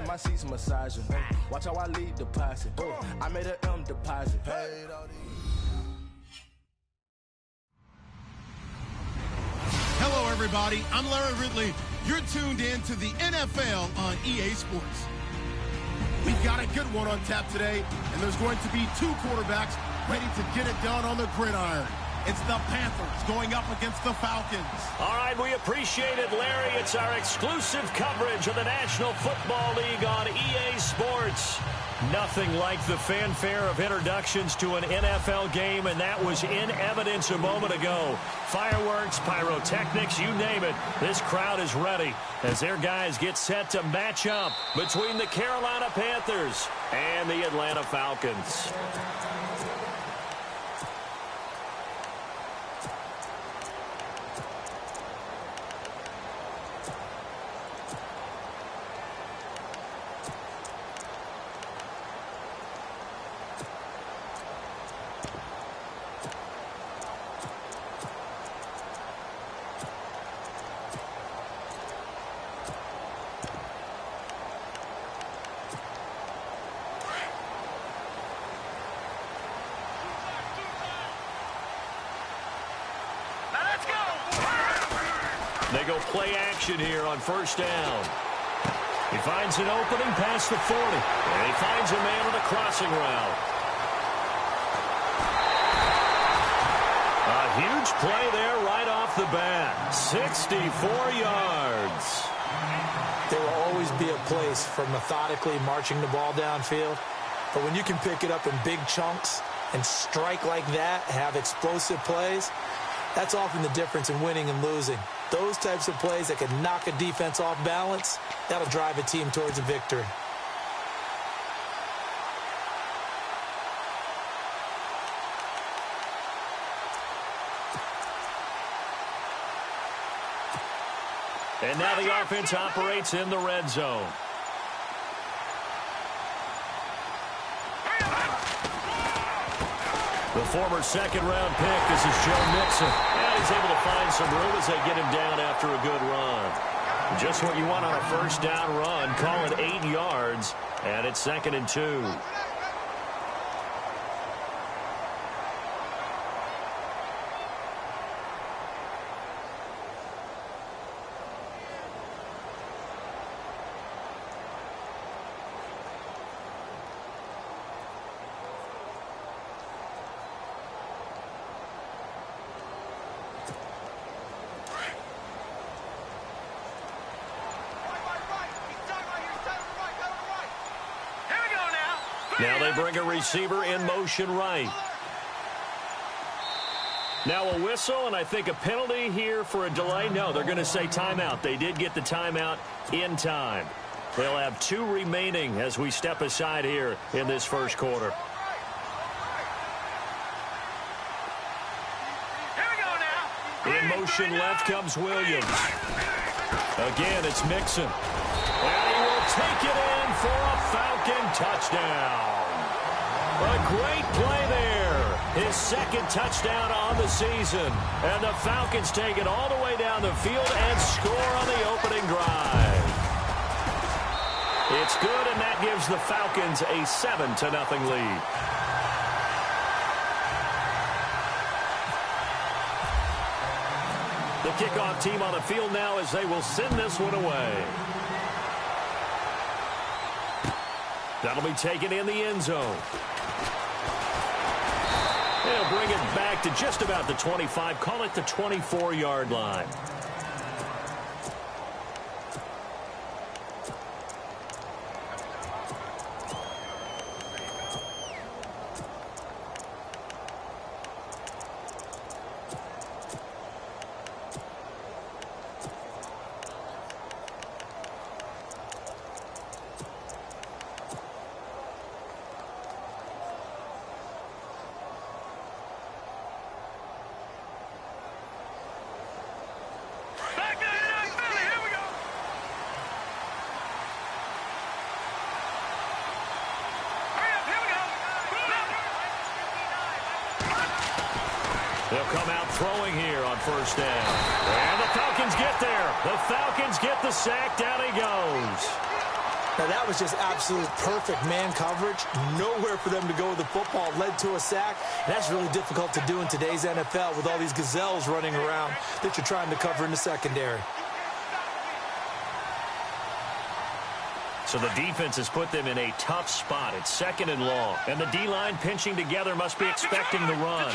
in my seats massaging. Watch how I lead the passing. I made an M deposit. Hello, everybody. I'm Larry Ridley. You're tuned in to the NFL on EA Sports. We've got a good one on tap today, and there's going to be two quarterbacks ready to get it done on the gridiron. It's the Panthers going up against the Falcons. All right, we appreciate it, Larry. It's our exclusive coverage of the National Football League on EA Sports. Nothing like the fanfare of introductions to an NFL game, and that was in evidence a moment ago. Fireworks, pyrotechnics, you name it. This crowd is ready as their guys get set to match up between the Carolina Panthers and the Atlanta Falcons. They go play action here on first down. He finds an opening past the 40. And he finds a man on a crossing route. A huge play there right off the bat. 64 yards. There will always be a place for methodically marching the ball downfield. But when you can pick it up in big chunks and strike like that, have explosive plays, that's often the difference in winning and losing. Those types of plays that can knock a defense off balance, that'll drive a team towards a victory. And now the offense operates in the red zone. The former second-round pick, this is Joe Mixon. And he's able to find some room as they get him down after a good run. Just what you want on a first down run. Call it 8 yards, and it's 2nd and 2. Now they bring a receiver in motion right. Now a whistle, and I think a penalty here for a delay. No, they're going to say timeout. They did get the timeout in time. They'll have 2 remaining as we step aside here in this first quarter. In motion left comes Williams. Again, it's Mixon. And he will take it in for a Falcon touchdown. A great play there. His 2nd touchdown on the season. And the Falcons take it all the way down the field and score on the opening drive. It's good, and that gives the Falcons a 7-0 lead. The kickoff team on the field now as they will send this one away. That'll be taken in the end zone. They'll bring it back to just about the 25. Call it the 24-yard line. They'll come out throwing here on first down. And the Falcons get there. The Falcons get the sack. Down he goes. Now, that was just absolute perfect man coverage. Nowhere for them to go with the football. Led to a sack. And that's really difficult to do in today's NFL with all these gazelles running around that you're trying to cover in the secondary. So the defense has put them in a tough spot. It's 2nd and long. And the D-line pinching together must be expecting the run.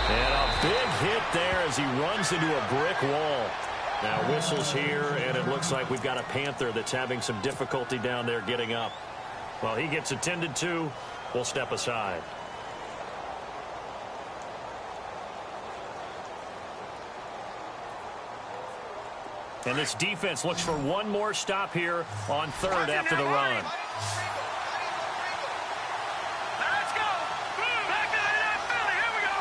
And a big hit there as he runs into a brick wall. Now whistles here, and it looks like we've got a Panther that's having some difficulty down there getting up. Well, he gets attended to. We'll step aside. And this defense looks for one more stop here on 3rd after the run. Let's go. Back to that Philly. Here we go.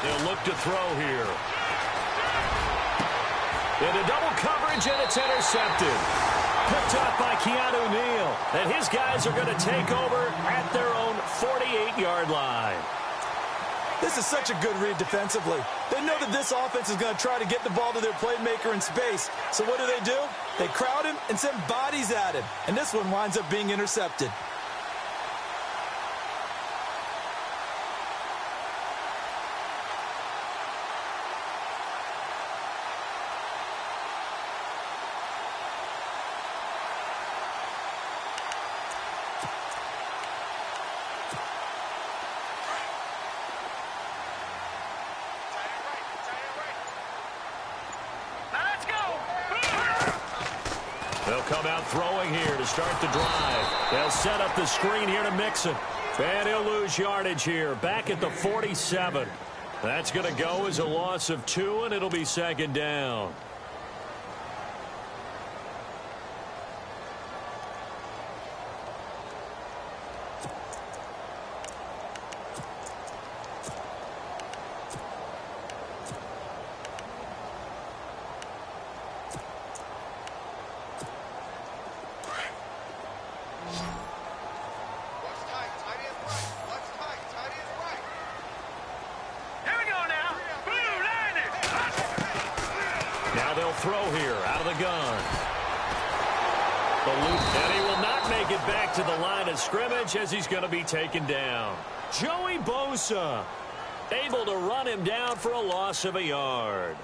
They'll look to throw here. Into double coverage, and it's intercepted. Picked up by Keanu Neal. And his guys are going to take over at their own 48-yard line. This is such a good read defensively. They know that this offense is going to try to get the ball to their playmaker in space. So what do? They crowd him and send bodies at him. And this one winds up being intercepted. They'll come out throwing here to start the drive. They'll set up the screen here to Mixon. And he'll lose yardage here, back at the 47. That's going to go as a loss of 2, and it'll be 2nd down. Now they'll throw here out of the gun. And he will not make it back to the line of scrimmage as he's going to be taken down. Joey Bosa able to run him down for a loss of a yard.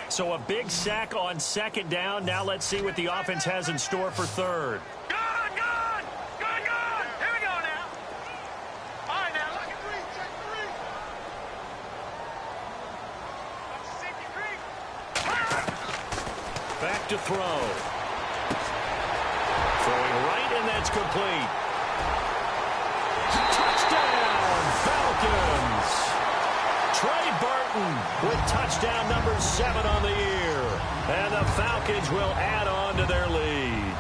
So a big sack on 2nd down. Now let's see what the offense has in store for 3rd. Good. Here we go now. All right, now. Look at 3. Check 3. Back to throw. Throwing right, and that's complete. Touchdown, Falcons. Trey Burton with touchdown number 7 on the year. And the Falcons will add on to their lead.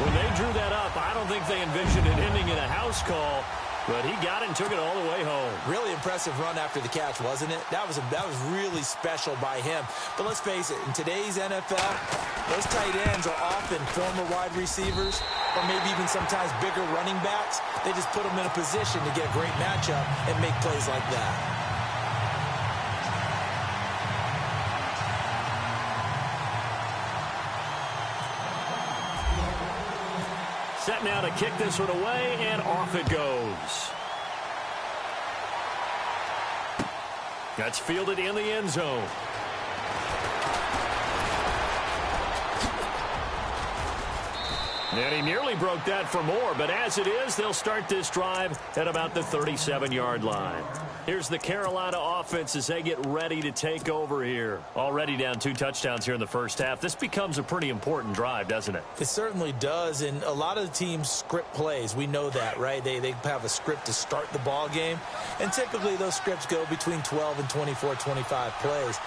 When they drew that up, I don't think they envisioned it ending in a house call, but he got it and took it all the way home. Really impressive run after the catch, wasn't it? That was really special by him. But let's face it, in today's NFL, those tight ends are often former wide receivers or maybe even sometimes bigger running backs. They just put them in a position to get a great matchup and make plays like that. Set now to kick this one away, and off it goes. That's fielded in the end zone. And he nearly broke that for more, but as it is, they'll start this drive at about the 37-yard line. Here's the Carolina offense as they get ready to take over here. Already down 2 touchdowns here in the first half. This becomes a pretty important drive, doesn't it? It certainly does, and a lot of the teams script plays. We know that, right? They have a script to start the ball game, and typically those scripts go between 12 and 24, 25 plays.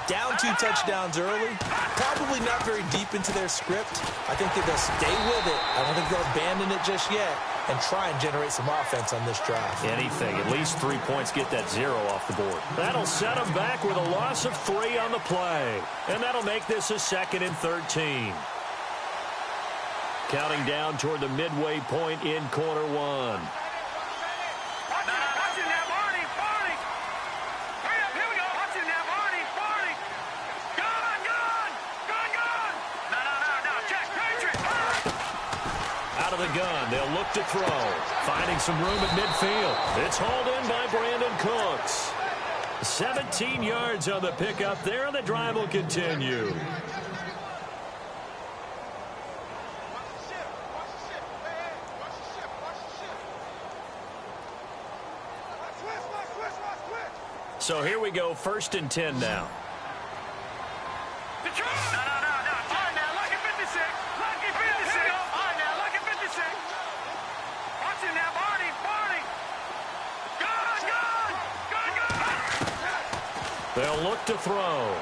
Down 2 touchdowns early, probably not very deep into their script. I think that they'll stay with it. I don't think they'll abandon it just yet and try and generate some offense on this drive. Anything, at least 3 points, get that 0 off the board. That'll set them back with a loss of 3 on the play. And that'll make this a 2nd and 13. Counting down toward the midway point in quarter 1. Out of the gun, they'll look to throw. Finding some room at midfield. It's hauled in by Brandon Cooks. 17 yards on the pickup there, and the drive will continue. So here we go, 1st and 10 now. They'll look to throw.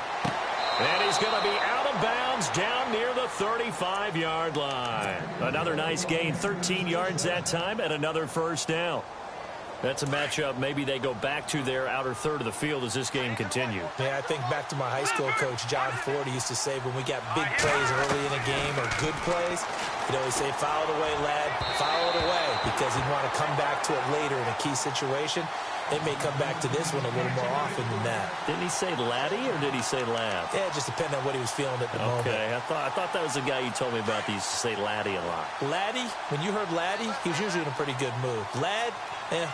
And he's going to be out of bounds down near the 35-yard line. Another nice gain, 13 yards that time, and another 1st down. That's a matchup maybe they go back to their outer third of the field as this game continues. Yeah, I think back to my high school coach, John Ford. He used to say when we got big plays early in a game or good plays, he'd always say, foul it away, lad, foul it away, because he'd want to come back to it later in a key situation. It may come back to this one a little more often than that. Didn't he say laddie or did he say lad? Yeah, it just depended on what he was feeling at the moment. Okay, I thought that was the guy you told me about. He used to say laddie a lot. Laddie, when you heard laddie, he was usually in a pretty good mood. Lad, eh.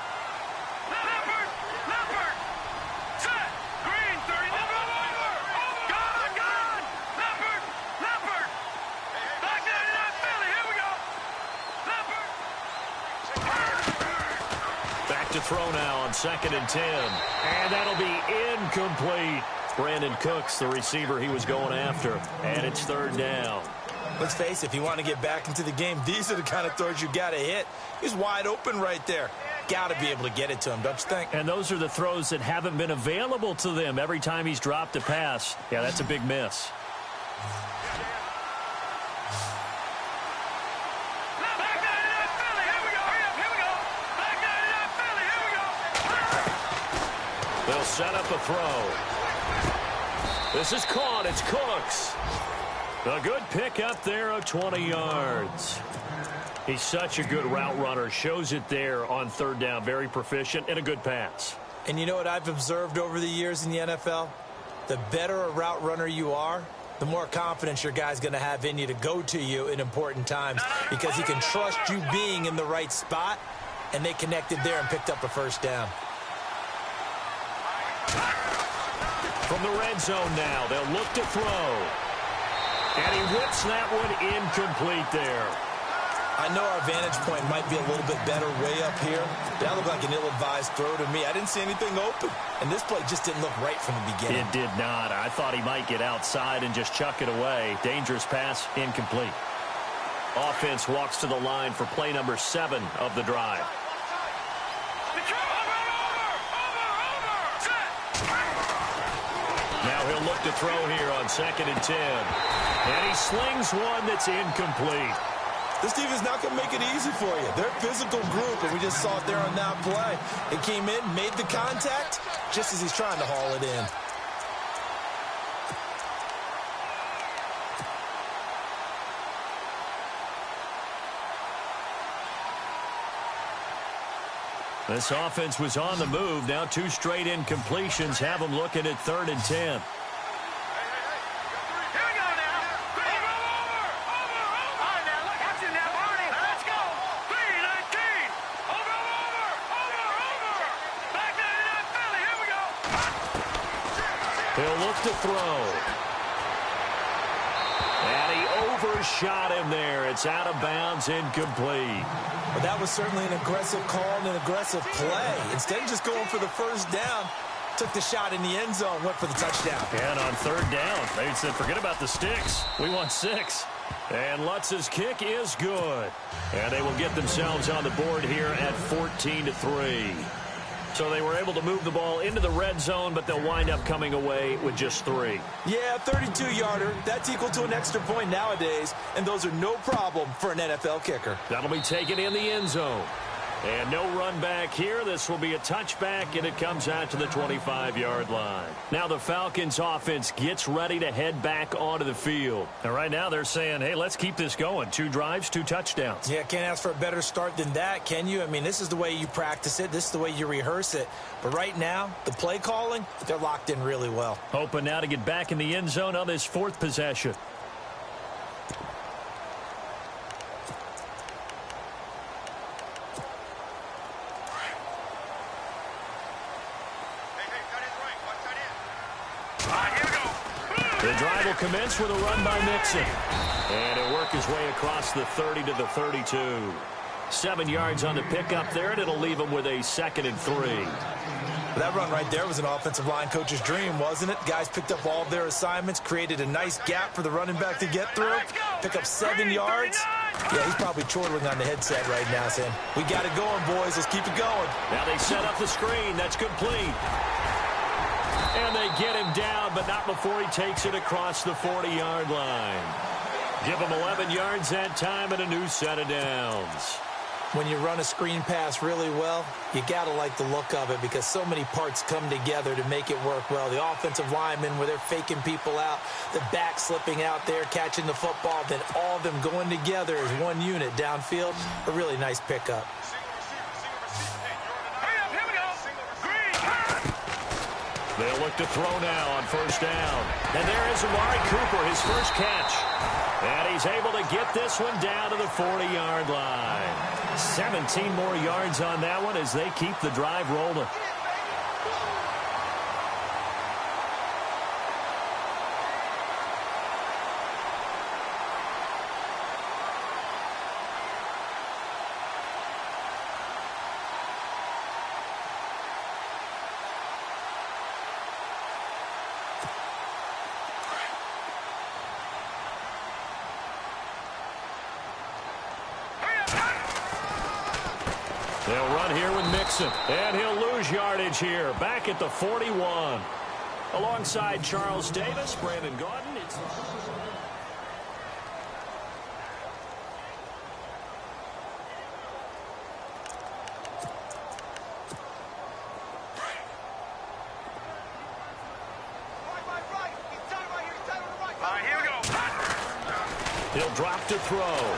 To throw now on 2nd and 10. And that'll be incomplete. Brandon Cooks, the receiver he was going after. And it's 3rd down. Let's face it, if you want to get back into the game, these are the kind of throws you got to hit. He's wide open right there. Got to be able to get it to him, don't you think? And those are the throws that haven't been available to them every time he's dropped a pass. Yeah, that's a big miss. They'll set up a throw. This is caught. It's Cooks. A good pickup there of 20 yards. He's such a good route runner. Shows it there on 3rd down. Very proficient and a good pass. And you know what I've observed over the years in the NFL? The better a route runner you are, the more confidence your guy's going to have in you to go to you in important times because he can trust you being in the right spot, and they connected there and picked up a 1st down. From the red zone now, they'll look to throw. And he whips that one incomplete there. I know our vantage point might be a little bit better way up here. That looked like an ill-advised throw to me. I didn't see anything open. And this play just didn't look right from the beginning. It did not. I thought he might get outside and just chuck it away. Dangerous pass, incomplete. Offense walks to the line for play number 7 of the drive. Now he'll look to throw here on 2nd and 10. And he slings one that's incomplete. This team is not going to make it easy for you. They're a physical group, and we just saw it there on that play. It came in, made the contact, just as he's trying to haul it in. This offense was on the move. Now 2 straight incompletions have them looking at 3rd and 10. He'll look to throw. And he overshot him there. It's out of bounds, incomplete. But that was certainly an aggressive call and an aggressive play. Instead of just going for the 1st down, took the shot in the end zone, went for the touchdown. And on 3rd down, they said, forget about the sticks. We want 6. And Lutz's kick is good. And they will get themselves on the board here at 14-3. So they were able to move the ball into the red zone, but they'll wind up coming away with just 3. Yeah, 32-yarder. That's equal to an extra point nowadays, and those are no problem for an NFL kicker. That'll be taken in the end zone. And no run back here. This will be a touchback, and it comes out to the 25-yard line. Now the Falcons offense gets ready to head back onto the field. And right now they're saying, hey, let's keep this going. 2 drives, 2 touchdowns. Yeah, can't ask for a better start than that, can you? I mean, this is the way you practice it. This is the way you rehearse it. But right now, the play calling, they're locked in really well. Hoping now to get back in the end zone on this 4th possession. The drive will commence with a run by Mixon. And he'll work his way across the 30 to the 32. 7 yards on the pickup there, and it'll leave him with a 2nd and 3. That run right there was an offensive line coach's dream, wasn't it? Guys picked up all of their assignments, created a nice gap for the running back to get through, pick up 7 yards. Yeah, he's probably chortling on the headset right now saying, we got it going, boys. Let's keep it going. Now they set up the screen. That's complete. And they get him down, but not before he takes it across the 40-yard line. Give him 11 yards that time and a new set of downs. When you run a screen pass really well, you got to like the look of it because so many parts come together to make it work well. The offensive linemen, where they're faking people out, the back slipping out there, catching the football, then all of them going together as one unit downfield. A really nice pickup. They'll look to throw now on 1st down. And there is Amari Cooper, his first catch. And he's able to get this one down to the 40-yard line. 17 more yards on that one as they keep the drive rolling. They'll run here with Mixon, and he'll lose yardage here, back at the 41. Alongside Charles Davis, Brandon Gaudin. It's here we go. He'll drop to throw.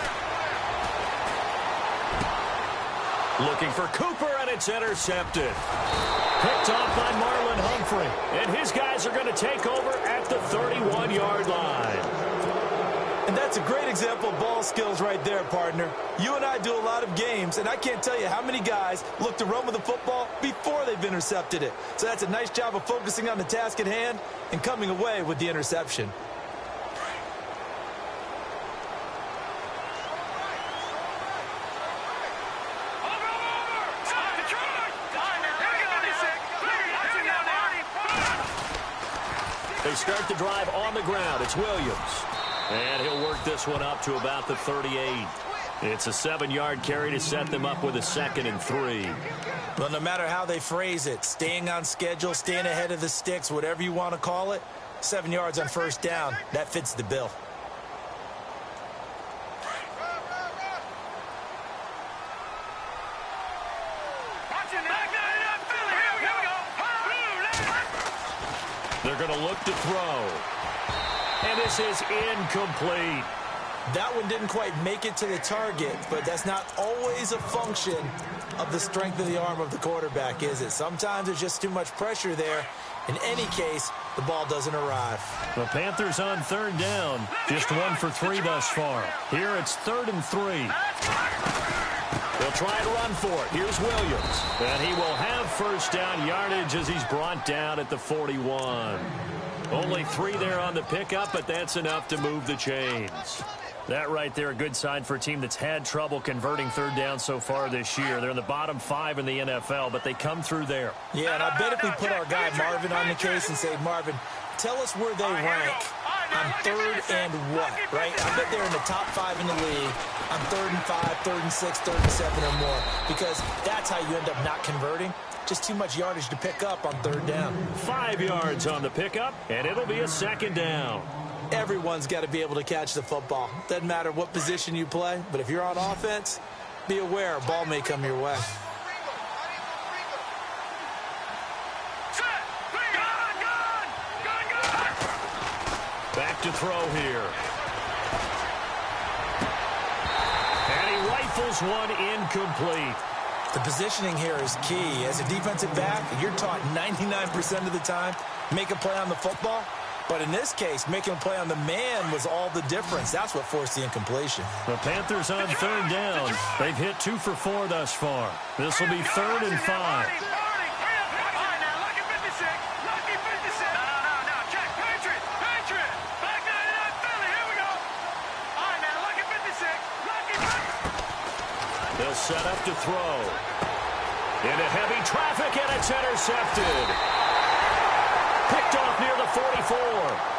Looking for Cooper, and it's intercepted. Picked off by Marlon Humphrey. And his guys are going to take over at the 31-yard line. And that's a great example of ball skills right there, partner. You and I do a lot of games, and I can't tell you how many guys look to run with the football before they've intercepted it. So that's a nice job of focusing on the task at hand and coming away with the interception. They start the drive on the ground. It's Williams. And he'll work this one up to about the 38. It's a 7-yard carry to set them up with a 2nd and 3. Well, no matter how they phrase it, staying on schedule, staying ahead of the sticks, whatever you want to call it, 7 yards on 1st down, that fits the bill. They're going to look to throw. And this is incomplete. That one didn't quite make it to the target, but that's not always a function of the strength of the arm of the quarterback, is it? Sometimes there's just too much pressure there. In any case, the ball doesn't arrive. The Panthers on 3rd down. Just 1 for 3 thus far. Here it's 3rd and 3. They'll try and run for it. Here's Williams. And he will have 1st down yardage as he's brought down at the 41. Only 3 there on the pickup, but that's enough to move the chains. That right there, a good sign for a team that's had trouble converting 3rd down so far this year. They're in the bottom 5 in the NFL, but they come through there. Yeah, and I bet if we put our guy Marvin on the case and say, Marvin, tell us where they rank on 3rd and what, right? I bet they're in the top 5 in the league on 3rd and 5, 3rd and 6, 3rd and 7 or more, because that's how you end up not converting. Just too much yardage to pick up on 3rd down. 5 yards on the pickup, and it'll be a 2nd down. Everyone's got to be able to catch the football. Doesn't matter what position you play, but if you're on offense, be aware a ball may come your way. Back to throw here. And he rifles one incomplete. The positioning here is key. As a defensive back, you're taught 99% of the time, make a play on the football. But in this case, making a play on the man was all the difference. That's what forced the incompletion. The Panthers on 3rd down. They've hit 2 for 4 thus far. This will be 3rd and 5. They'll set up to throw. Into heavy traffic, and it's intercepted. Picked off near the 44.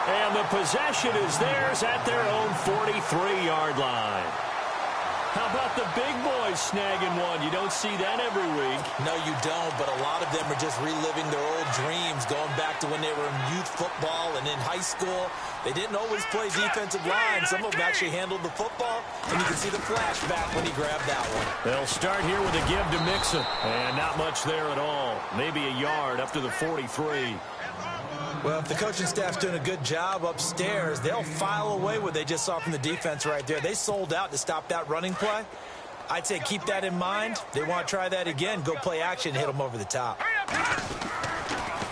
And the possession is theirs at their own 43-yard line. How about the big boys snagging one? You don't see that every week. No, you don't, but a lot of them are just reliving their old dreams, going back to when they were in youth football and in high school. They didn't always play defensive line. Some of them actually handled the football, and you can see the flashback when he grabbed that one. They'll start here with a give to Mixon, and not much there at all. Maybe a yard up to the 43. Well, if the coaching staff's doing a good job upstairs, they'll file away what they just saw from the defense right there. They sold out to stop that running play. I'd say keep that in mind. They want to try that again. Go play action, hit them over the top.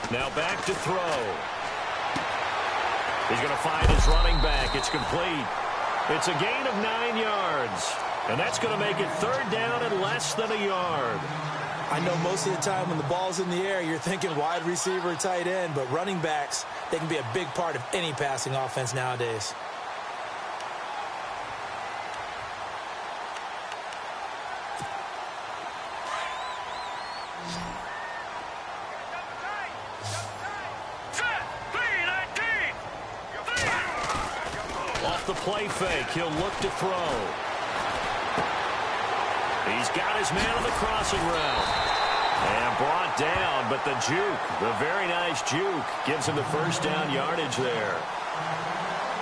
Now back to throw. He's going to find his running back. It's complete. It's a gain of 9 yards. And that's going to make it 3rd down and less than a yard. I know most of the time when the ball's in the air, you're thinking wide receiver, tight end, but running backs, they can be a big part of any passing offense nowadays. Off the play fake, he'll look to throw. He's got his man on the crossing route. And brought down, but the juke, the very nice juke, gives him the 1st down yardage there.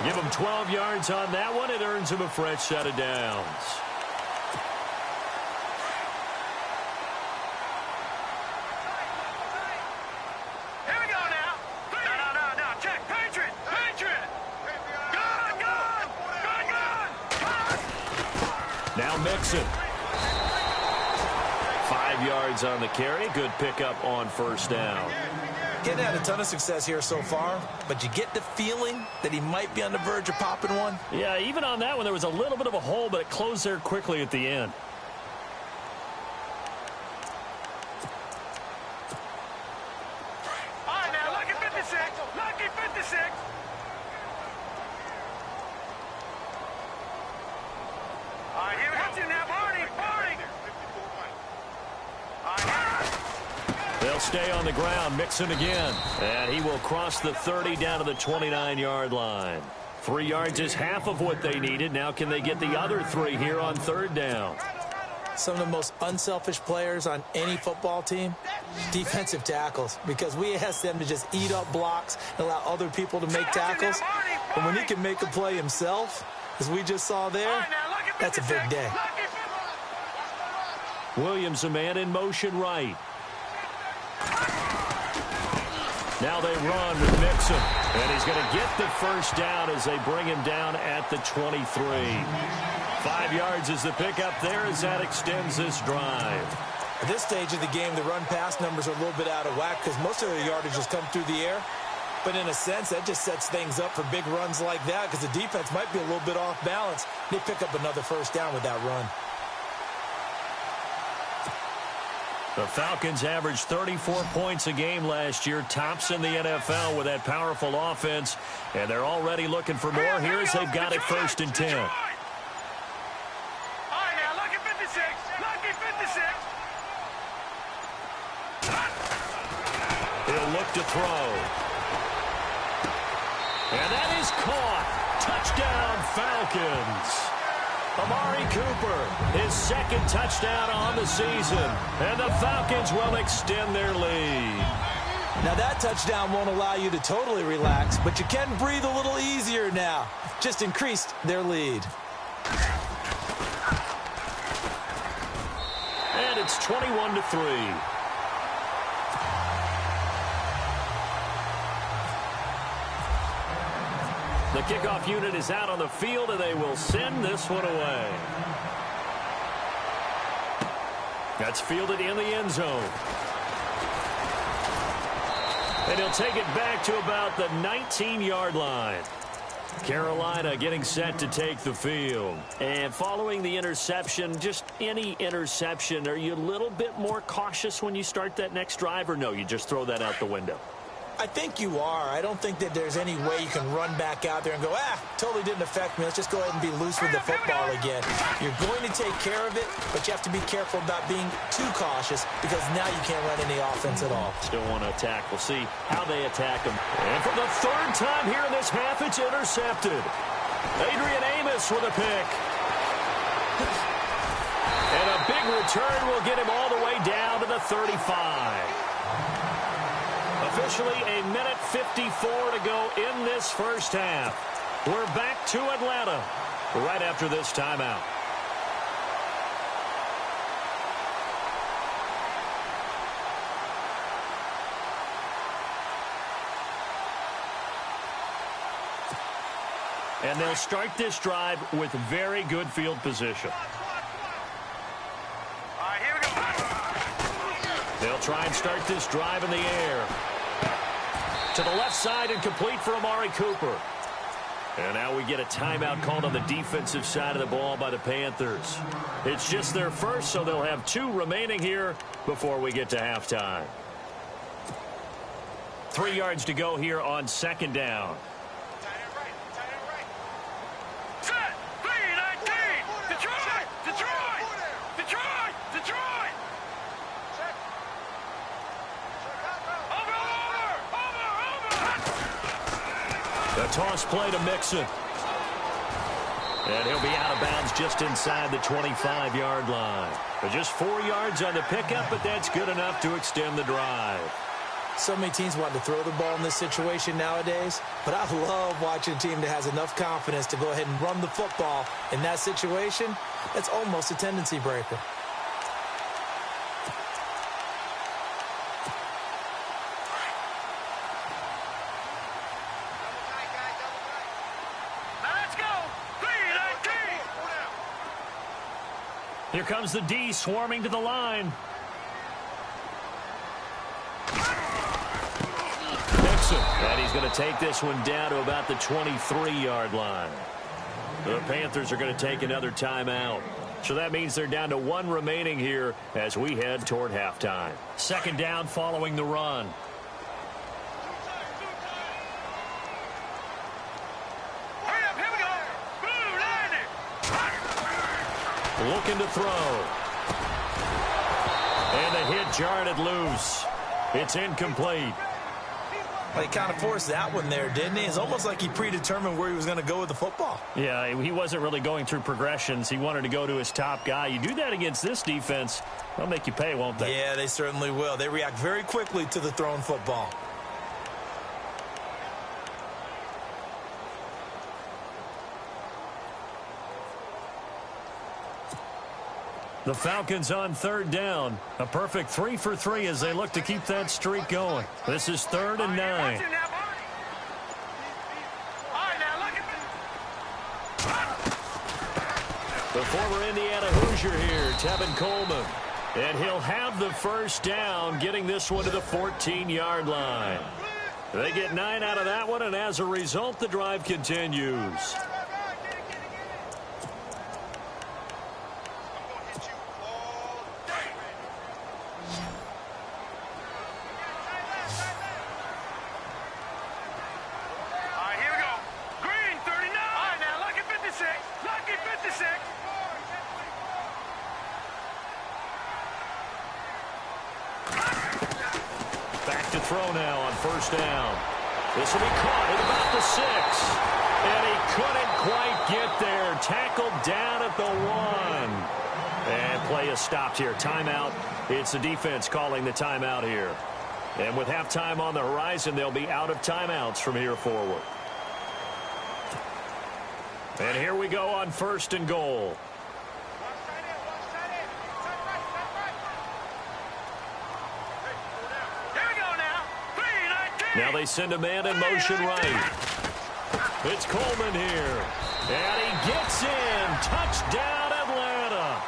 Give him 12 yards on that one. It earns him a fresh set of downs. Here we go now. No. Check. Patriot. Good. Now Mixon. 5 yards on the carry. Good pickup on 1st down. Getting had a ton of success here so far, but you get the feeling that he might be on the verge of popping one. Yeah, even on that one, there was a little bit of a hole, but it closed there quickly at the end. All right, now, lucky 56. Lucky 56. All right, here we go. Now, Barney. They'll stay on the ground. Mixon again. And he will cross the 30 down to the 29-yard line. 3 yards is half of what they needed. Now can they get the other 3 here on 3rd down? Some of the most unselfish players on any football team, defensive tackles, because we ask them to just eat up blocks and allow other people to make tackles. But when he can make a play himself, as we just saw there, that's a big day. Williams, a man in motion right. Now they run with Mixon. And he's going to get the 1st down as they bring him down at the 23. 5 yards is the pickup there as that extends this drive. At this stage of the game, the run-pass numbers are a little bit out of whack because most of the yardage has come through the air. But in a sense, that just sets things up for big runs like that because the defense might be a little bit off balance. They pick up another 1st down with that run. The Falcons averaged 34 points a game last year, tops in the NFL with that powerful offense, and they're already looking for more here as they've got it 1st and 10. All right, now, lucky 56. Lucky 56. He'll look to throw. And that is caught. Touchdown, Falcons. Amari Cooper, his second touchdown on the season. And the Falcons will extend their lead. Now that touchdown won't allow you to totally relax, but you can breathe a little easier now. Just increased their lead. And it's 21-3. The kickoff unit is out on the field, and they will send this one away. That's fielded in the end zone. And he'll take it back to about the 19-yard line. Carolina getting set to take the field. And following the interception, just any interception, are you a little bit more cautious when you start that next drive, or no, you just throw that out the window? I think you are. I don't think that there's any way you can run back out there and go, totally didn't affect me. Let's just go ahead and be loose with the football again. You're going to take care of it, but you have to be careful about being too cautious because now you can't run any offense at all. Still want to attack. We'll see how they attack them. And for the third time here in this half, it's intercepted. Adrian Amos with a pick. And a big return will get him all the way down to the 35. Officially a minute 54 to go in this first half. We're back to Atlanta right after this timeout. And they'll start this drive with very good field position. All right, here we go. They'll try and start this drive in the air. To the left side and complete for Amari Cooper. And now we get a timeout called on the defensive side of the ball by the Panthers. It's just their first, so they'll have 2 remaining here before we get to halftime. 3 yards to go here on second down. Set. 3-19. Detroit. Detroit. Detroit. Detroit. The toss play to Mixon. And he'll be out of bounds just inside the 25-yard line. But just 4 yards on the pickup, but that's good enough to extend the drive. So many teams want to throw the ball in this situation nowadays, but I love watching a team that has enough confidence to go ahead and run the football in that situation. That's almost a tendency breaker. Here comes the D swarming to the line. Nixon. And he's going to take this one down to about the 23-yard line. The Panthers are going to take another timeout. So that means they're down to 1 remaining here as we head toward halftime. Second down following the run. Looking to throw. And the hit jarred it loose. It's incomplete. Well, he kind of forced that one there, didn't he? It's almost like he predetermined where he was going to go with the football. Yeah, he wasn't really going through progressions. He wanted to go to his top guy. You do that against this defense, they'll make you pay, won't they? Yeah, they certainly will. They react very quickly to the thrown football. The Falcons on third down. A perfect 3 for 3 as they look to keep that streak going. This is 3rd and 9. The former Indiana Hoosier here, Tevin Coleman. And he'll have the first down, getting this one to the 14-yard line. They get 9 out of that one, and as a result, the drive continues. Throw now on first down. This will be caught at about the 6. And he couldn't quite get there. Tackled down at the 1. And play is stopped here. Timeout. It's the defense calling the timeout here. And with halftime on the horizon, they'll be out of timeouts from here forward. And here we go on 1st and goal. Now they send a man in motion right. It's Coleman here. And he gets in. Touchdown, Atlanta.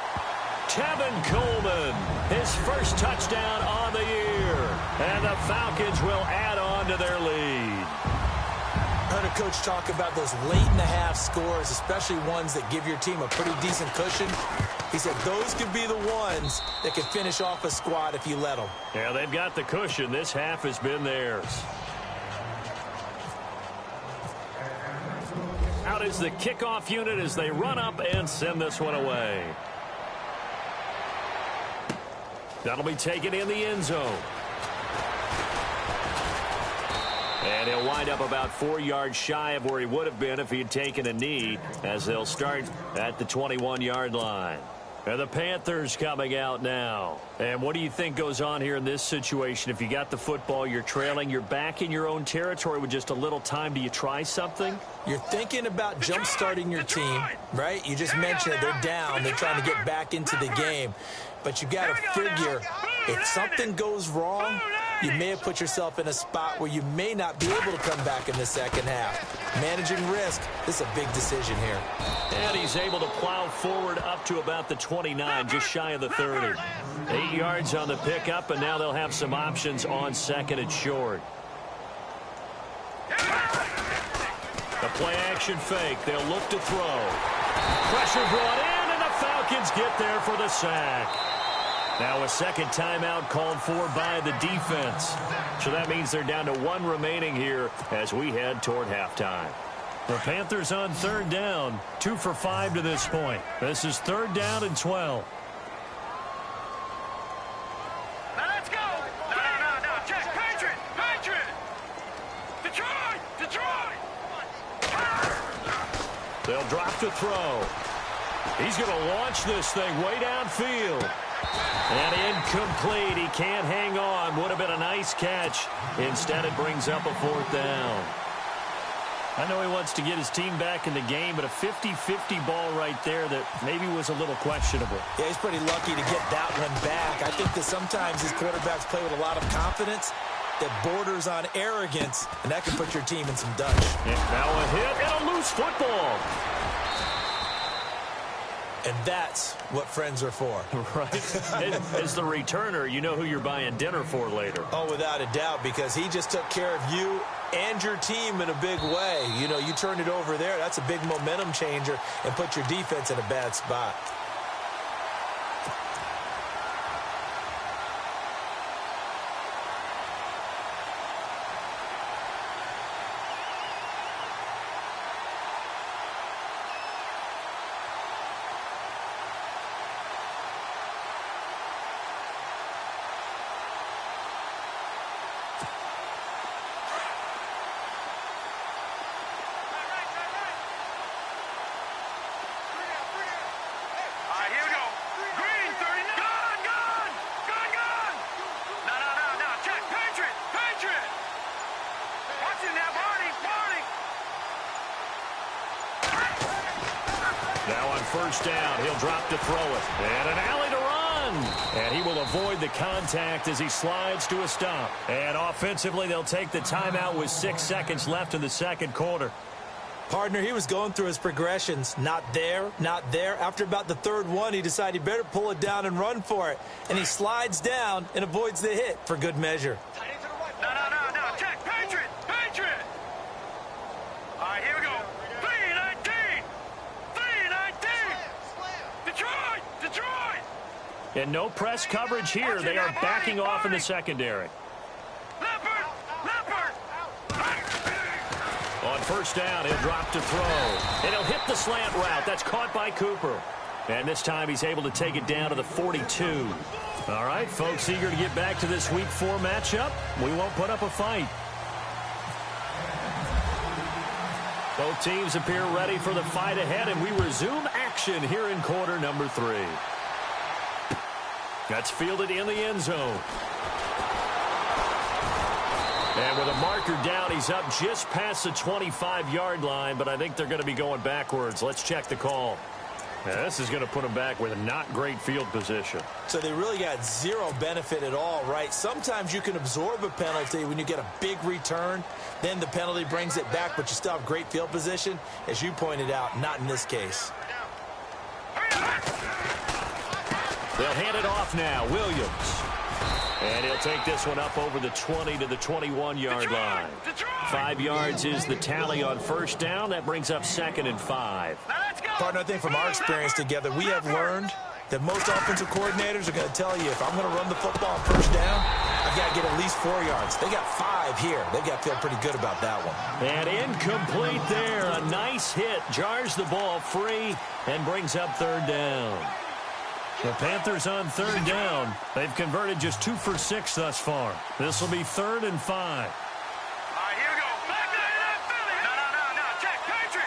Tevin Coleman, his first touchdown on the year. And the Falcons will add on to their lead. I heard a coach talk about those late-in-the-half scores, especially ones that give your team a pretty decent cushion. He said those could be the ones that could finish off a squad if you let them. Yeah, they've got the cushion. This half has been theirs. Out is the kickoff unit as they run up and send this one away. That'll be taken in the end zone. And he'll wind up about 4 yards shy of where he would have been if he had taken a knee, as they'll start at the 21-yard line. And the Panthers coming out now. And what do you think goes on here in this situation? If you got the football, you're trailing, you're back in your own territory with just a little time. Do you try something? You're thinking about jump-starting your team, right? You just mentioned it. They're down. They're trying to get back into the game. But you got to figure, if something goes wrong, you may have put yourself in a spot where you may not be able to come back in the second half. Managing risk, this is a big decision here. And he's able to plow forward up to about the 29, just shy of the 30. 8 yards on the pickup, and now they'll have some options on 2nd and short. The play-action fake. They'll look to throw. Pressure brought in, and the Falcons get there for the sack. Now a second timeout called for by the defense. So that means they're down to 1 remaining here as we head toward halftime. The Panthers on 3rd down, 2 for 5 to this point. This is 3rd down and 12. Now let's go. No. Check. Patriot. Detroit. They'll drop to throw. He's going to launch this thing way downfield. And incomplete. He can't hang on. Would have been a nice catch. Instead, it brings up a 4th down. I know he wants to get his team back in the game, but a 50-50 ball right there that maybe was a little questionable. Yeah, he's pretty lucky to get that one back. I think that sometimes his quarterbacks play with a lot of confidence that borders on arrogance, and that can put your team in some dutch. And now a hit and a loose football. And that's what friends are for. Right. As the returner, you know who you're buying dinner for later. Oh, without a doubt, because he just took care of you and your team in a big way. You know, you turned it over there. That's a big momentum changer and put your defense in a bad spot. Now on 1st down, he'll drop to throw it. And an alley to run. And he will avoid the contact as he slides to a stop. And offensively, they'll take the timeout with 6 seconds left in the 2nd quarter. Partner, he was going through his progressions. Not there, not there. After about the 3rd one, he decided he better pull it down and run for it. And he slides down and avoids the hit for good measure. No. Check. Patriot. All right, here we go. 3-19. Detroit. And no press coverage here. They are backing off in the secondary. Leopard. On 1st down, he'll drop to throw. And he'll hit the slant route. That's caught by Cooper. And this time he's able to take it down to the 42. All right, folks, eager to get back to this Week 4 matchup. We won't put up a fight. Both teams appear ready for the fight ahead, and we resume action here in quarter number 3. That's fielded in the end zone. And with a marker down, he's up just past the 25-yard line, but I think they're going to be going backwards. Let's check the call. Yeah, this is going to put them back with a not great field position. So they really got zero benefit at all, right? Sometimes you can absorb a penalty when you get a big return. Then the penalty brings it back, but you still have great field position. As you pointed out, not in this case. They'll hand it off now. Williams. And he'll take this one up over the 20 to the 21-yard line. 5 yards is the tally on first down. That brings up 2nd and 5. Partner, I think from our experience together, we have learned that most offensive coordinators are going to tell you, if I'm going to run the football on first down, I've got to get at least 4 yards. They got 5 here. They got to feel pretty good about that one. And incomplete there. A nice hit. Jars the ball free and brings up 3rd down. The Panthers on 3rd down. They've converted just 2 for 6 thus far. This will be 3rd and 5. All right, here we go. Back to that Philly. No. Check. Patriot.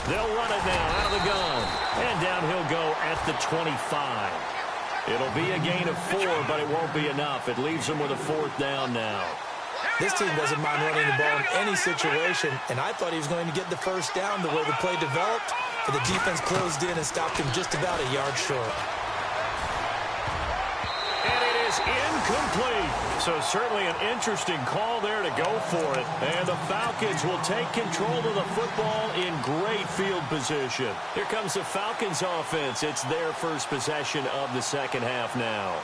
They'll run it now out of the gun. And down he'll go at the 25. It'll be a gain of 4, but it won't be enough. It leaves them with a 4th down now. This team doesn't mind running the ball in any situation, and I thought he was going to get the first down the way the play developed, but the defense closed in and stopped him just about a yard short. And it is incomplete. So certainly an interesting call there to go for it. And the Falcons will take control of the football in great field position. Here comes the Falcons offense. It's their first possession of the second half now.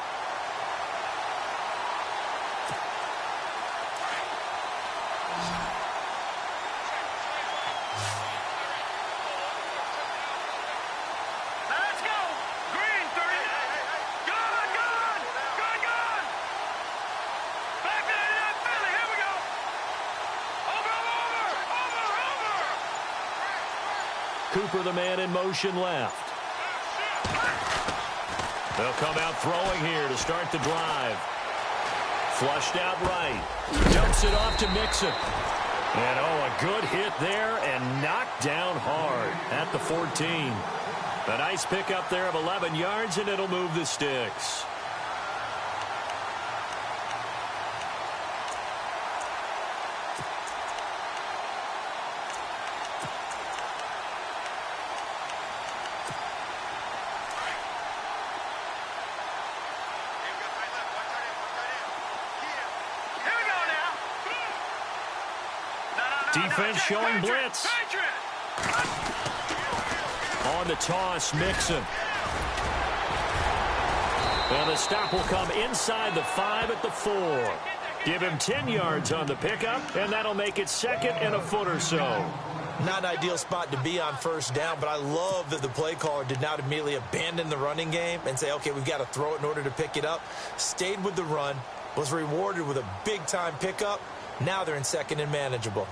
Cooper, the man in motion left. They'll come out throwing here to start the drive. Flushed out right. Dumps it off to Mixon. And, a good hit there and knocked down hard at the 14. A nice pickup there of 11 yards, and it'll move the sticks. Defense showing blitz. On the toss, Mixon. And the stop will come inside the 5 at the 4. Give him 10 yards on the pickup, and that'll make it 2nd and a foot or so. Not an ideal spot to be on first down, but I love that the play caller did not immediately abandon the running game and say, okay, we've got to throw it in order to pick it up. Stayed with the run, was rewarded with a big-time pickup. Now they're in 2nd and manageable.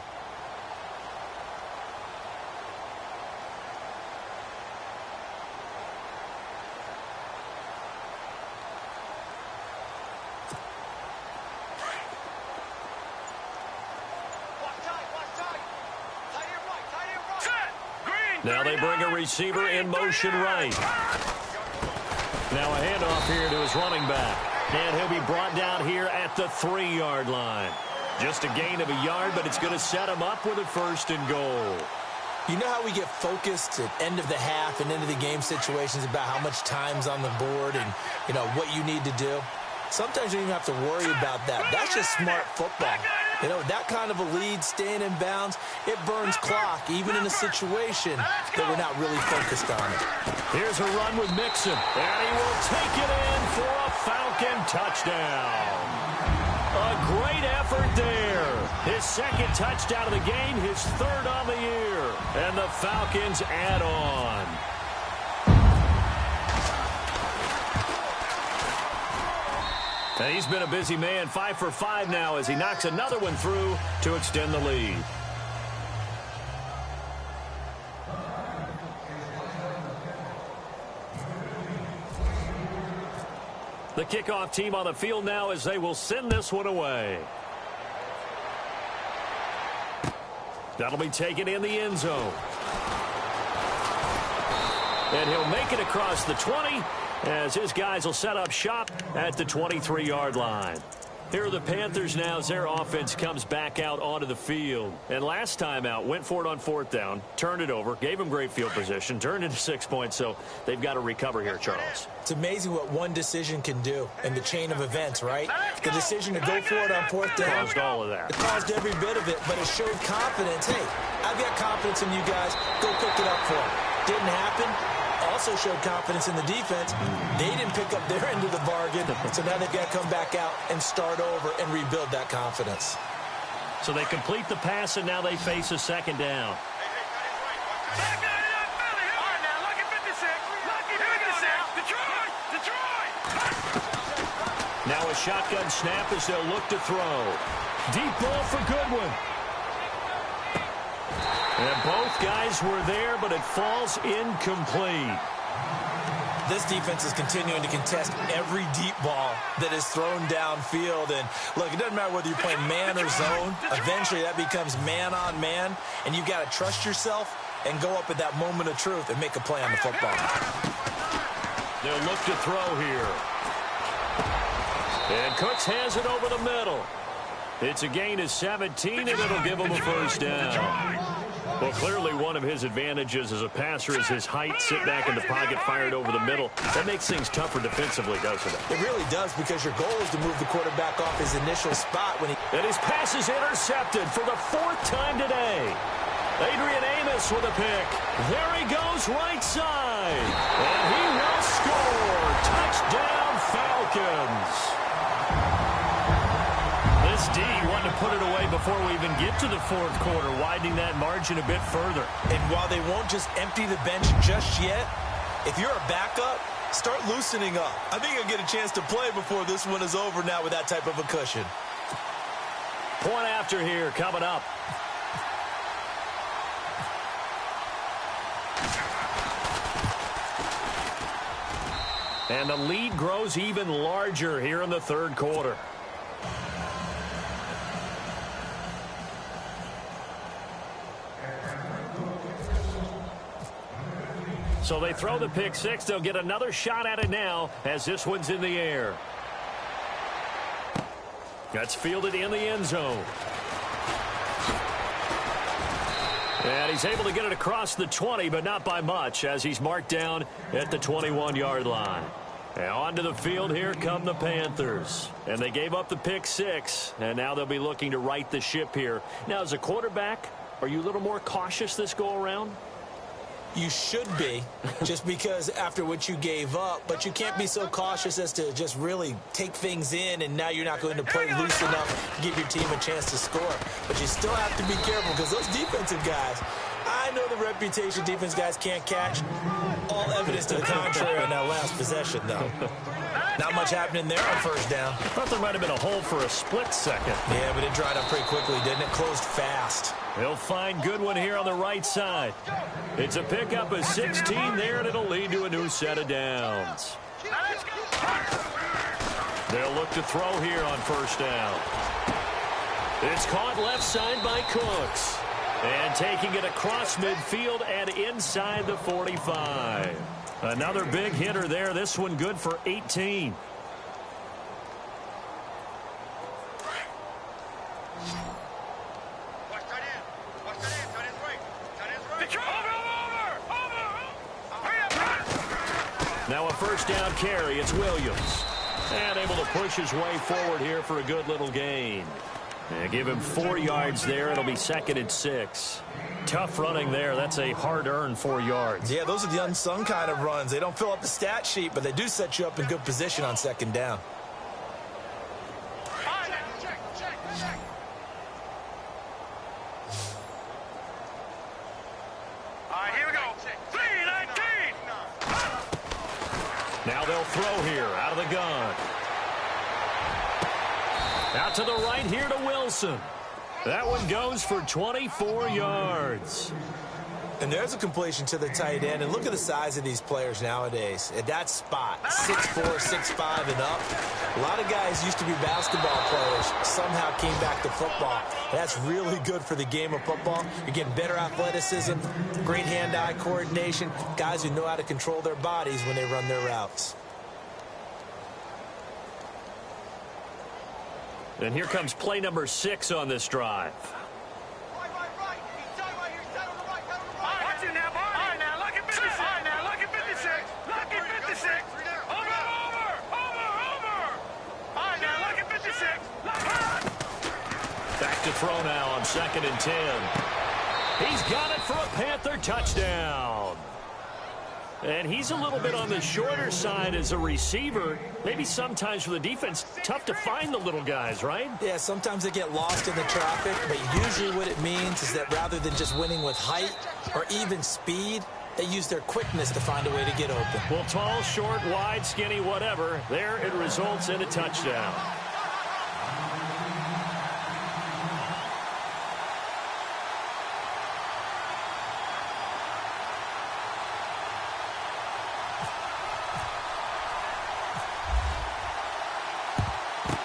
Now they bring a receiver in motion right. Now a handoff here to his running back. And he'll be brought down here at the 3-yard line. Just a gain of a yard, but it's going to set him up with a 1st and goal. You know how we get focused at end of the half and into the game situations about how much time's on the board and, what you need to do? Sometimes you don't even have to worry about that. That's just smart football. That kind of a lead, staying in bounds, it burns clock, even in a situation that we're not really focused on it. Here's a run with Mixon, and he will take it in for a Falcon touchdown. A great effort there. His 2nd touchdown of the game, his 3rd on the year. And the Falcons add on. And he's been a busy man, 5 for 5 now as he knocks another one through to extend the lead. The kickoff team on the field now as they will send this one away. That'll be taken in the end zone. And he'll make it across the 20 as his guys will set up shop at the 23-yard line. Here are the Panthers now as their offense comes back out onto the field. And last time out, went for it on 4th down, turned it over, gave them great field position, turned into 6 points, so they've got to recover here, Charles. It's amazing what one decision can do in the chain of events, right? The decision to go for it on 4th down. Caused all of that. It caused every bit of it, but it showed confidence. Hey, I've got confidence in you guys. Go pick it up for them. Didn't happen. Also showed confidence in the defense. They didn't pick up their end of the bargain, so now they've got to come back out and start over and rebuild that confidence. So they complete the pass, and now they face a 2nd down. Now a shotgun snap as they'll look to throw. Deep ball for Goodwin. And both guys were there, but it falls incomplete. This defense is continuing to contest every deep ball that is thrown downfield. And, look, it doesn't matter whether you're playing man or zone. Eventually, that becomes man-on-man, and you've got to trust yourself and go up at that moment of truth and make a play on the football. They'll look to throw here. And Cooks has it over the middle. It's a gain of 17, and it'll give him a 1st down. Well, clearly one of his advantages as a passer is his height, sit back in the pocket, fired over the middle. That makes things tougher defensively, doesn't it? It really does, because your goal is to move the quarterback off his initial spot when he... And his pass is intercepted for the 4th time today. Adrian Amos with a pick. There he goes right side. And he will score. Touchdown, Falcons. This D wanted to put it away before we even get to the 4th quarter, widening that margin a bit further. And while they won't just empty the bench just yet, if you're a backup, start loosening up. I think you'll get a chance to play before this one is over now with that type of a cushion. Point after here coming up. And the lead grows even larger here in the 3rd quarter. So they throw the pick 6. They'll get another shot at it now as this one's in the air. That's fielded in the end zone. And he's able to get it across the 20, but not by much, as he's marked down at the 21-yard line. And onto the field, here come the Panthers. And they gave up the pick 6, and now they'll be looking to right the ship here. Now, as a quarterback, are you a little more cautious this go-around? You should be, just because after what you gave up, but you can't be so cautious as to just really take things in, and now you're not going to play loose enough to give your team a chance to score. But you still have to be careful, because those defensive guys, I know the reputation defense guys can't catch. All evidence to the contrary on that last possession, though. Not much happening there on 1st down. I thought there might have been a hole for a split second. Yeah, but it dried up pretty quickly, didn't it? Closed fast. He'll find Goodwin here on the right side. It's a pickup of 16 there, and it'll lead to a new set of downs. They'll look to throw here on 1st down. It's caught left side by Cooks. And taking it across midfield and inside the 45. Another big hitter there. This one good for 18. Now a 1st down carry. It's Williams. And able to push his way forward here for a good little gain. And give him 4 yards there. It'll be 2nd and 6. Tough running there. That's a hard-earned 4 yards. Yeah, those are the unsung kind of runs. They don't fill up the stat sheet, but they do set you up in good position on 2nd down. All right, here we go. 3-19. Now they'll throw here out of the gun. Out to the right here to Wilson. That one goes for 24 yards. And there's a completion to the tight end. And look at the size of these players nowadays. At that spot, 6'4", 6'5", and up. A lot of guys used to be basketball players, somehow came back to football. And that's really good for the game of football. You're getting better athleticism, great hand-eye coordination, guys who know how to control their bodies when they run their routes. And here comes play number 6 on this drive. Back to throw now on 2nd and 10. He's got it for a Panther touchdown. And he's a little bit on the shorter side as a receiver. Maybe sometimes for the defense, tough to find the little guys, right? Yeah, sometimes they get lost in the traffic, but usually what it means is that rather than just winning with height or even speed, they use their quickness to find a way to get open. Well, tall, short, wide, skinny, whatever, there it results in a touchdown.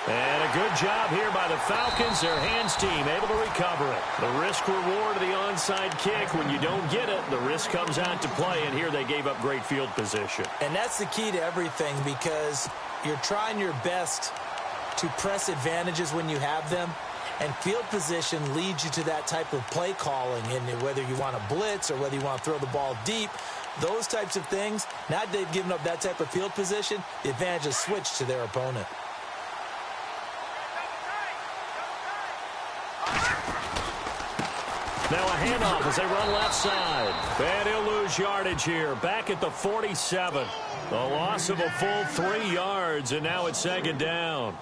And a good job here by the Falcons. Their hands team able to recover it. The risk reward of the onside kick. When you don't get it, the risk comes out to play. And here they gave up great field position. And that's the key to everything, because you're trying your best to press advantages when you have them. And field position leads you to that type of play calling. And whether you want to blitz or whether you want to throw the ball deep, those types of things, now that they've given up that type of field position, the advantage is switched to their opponent. Now a handoff as they run left side. And he'll lose yardage here. Back at the 47. A loss of a full 3 yards, and now it's 2nd down.